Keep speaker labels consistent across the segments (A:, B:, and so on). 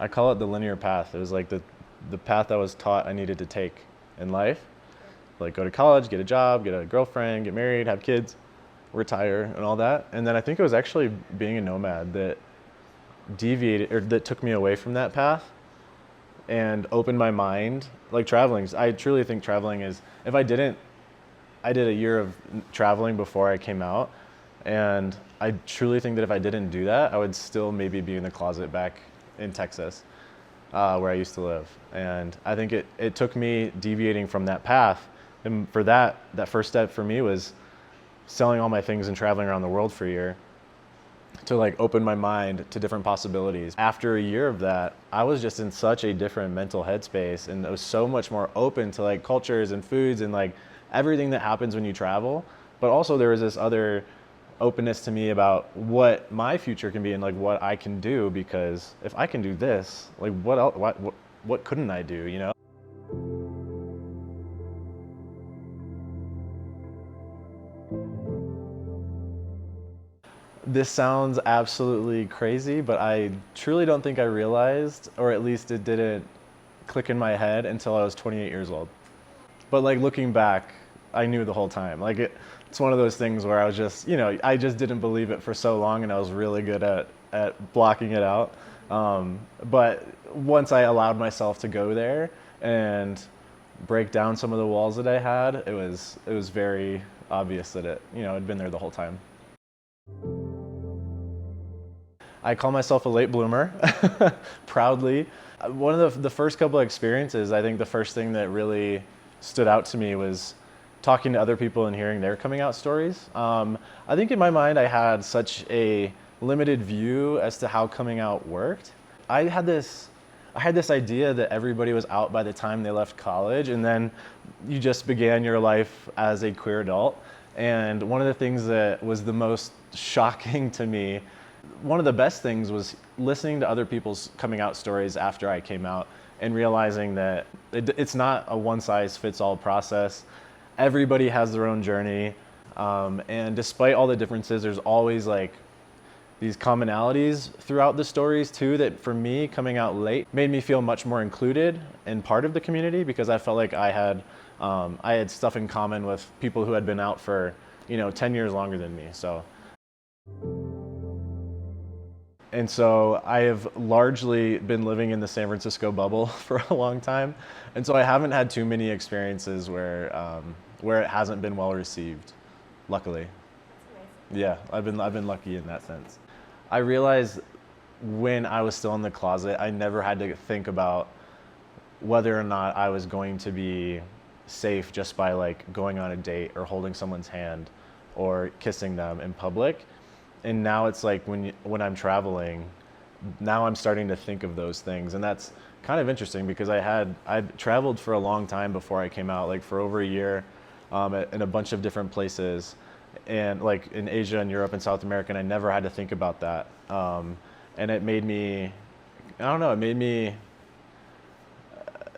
A: I call it the linear path. It was like the path I was taught I needed to take in life. Like go to college, get a job, get a girlfriend, get married, have kids, retire, and all that. And then I think it was actually being a nomad that deviated, or that took me away from that path and opened my mind. Like traveling, I truly think traveling is, if I did a year of traveling before I came out, and I truly think that if I didn't do that, I would still maybe be in the closet back in Texas, where I used to live. And I think it took me deviating from that path. And for that first step for me was selling all my things and traveling around the world for a year to like open my mind to different possibilities. After a year of that, I was just in such a different mental headspace, and I was so much more open to like cultures and foods and like everything that happens when you travel. But also there was this other openness to me about what my future can be and like what I can do, because if I can do this, like what else, what couldn't I do, you know? This sounds absolutely crazy, but I truly don't think I realized, or at least it didn't click in my head until I was 28 years old. But like looking back, I knew the whole time. Like it's one of those things where I was just, you know, I just didn't believe it for so long, and I was really good at blocking it out. But once I allowed myself to go there and break down some of the walls that I had, it was very obvious that it, you know, had been there the whole time. I call myself a late bloomer, proudly. One of the first couple of experiences, I think the first thing that really stood out to me was talking to other people and hearing their coming out stories. I think in my mind I had such a limited view as to how coming out worked. I had this idea that everybody was out by the time they left college, and then you just began your life as a queer adult. And one of the things that was the most shocking to me, one of the best things, was listening to other people's coming out stories after I came out and realizing that it's not a one-size-fits-all process. Everybody has their own journey, and despite all the differences, there's always like these commonalities throughout the stories too, that for me, coming out late made me feel much more included and part of the community, because I felt like I had stuff in common with people who had been out for, you know, 10 years longer than me. And so I have largely been living in the San Francisco bubble for a long time. And so I haven't had too many experiences where it hasn't been well received, luckily. Yeah, I've been lucky in that sense. I realized when I was still in the closet, I never had to think about whether or not I was going to be safe just by like going on a date or holding someone's hand or kissing them in public. And now it's like when I'm traveling, now I'm starting to think of those things. And that's kind of interesting, because I'd traveled for a long time before I came out, like for over a year, in a bunch of different places, and like in Asia and Europe and South America, and I never had to think about that. And it made me, I don't know,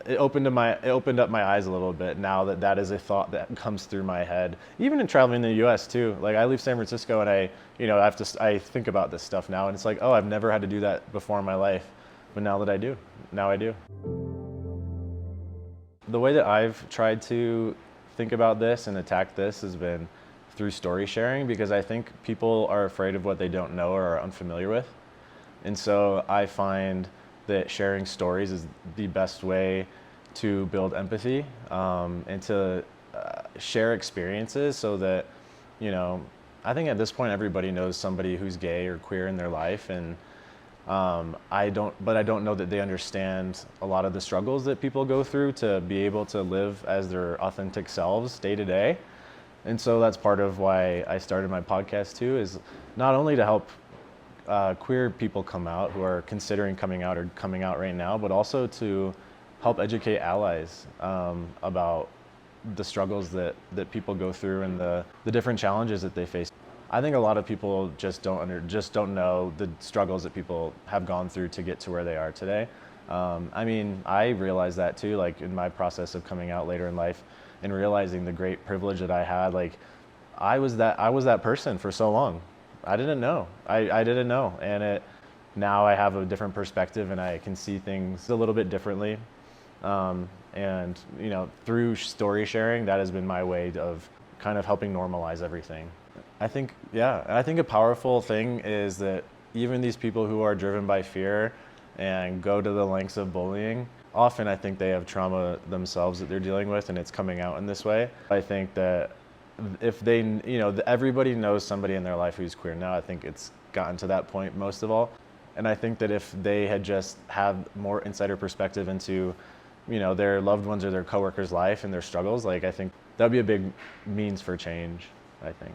A: it opened up my eyes a little bit now that is a thought that comes through my head. Even in traveling in the US too. Like I leave San Francisco and I think about this stuff now, and it's like, oh, I've never had to do that before in my life, but now I do. The way that I've tried to think about this and attack this has been through story sharing, because I think people are afraid of what they don't know or are unfamiliar with. And so I find that sharing stories is the best way to build empathy, and to share experiences, so that, you know, I think at this point everybody knows somebody who's gay or queer in their life, and I don't know that they understand a lot of the struggles that people go through to be able to live as their authentic selves day to day. And so that's part of why I started my podcast too, is not only to help queer people come out who are considering coming out or coming out right now, but also to help educate allies about the struggles that people go through and the different challenges that they face. I think a lot of people just don't know the struggles that people have gone through to get to where they are today. I mean, I realized that too, like in my process of coming out later in life and realizing the great privilege that I had. Like I was that person for so long. I didn't know. I didn't know, and now I have a different perspective and I can see things a little bit differently. And through story sharing, that has been my way of kind of helping normalize everything. I think a powerful thing is that even these people who are driven by fear and go to the lengths of bullying, often I think they have trauma themselves that they're dealing with, and it's coming out in this way. I think that if they, everybody knows somebody in their life who's queer now. I think it's gotten to that point most of all. And I think that if they had just had more insider perspective into, their loved ones or their coworkers' life and their struggles, I think that'd be a big means for change, I think.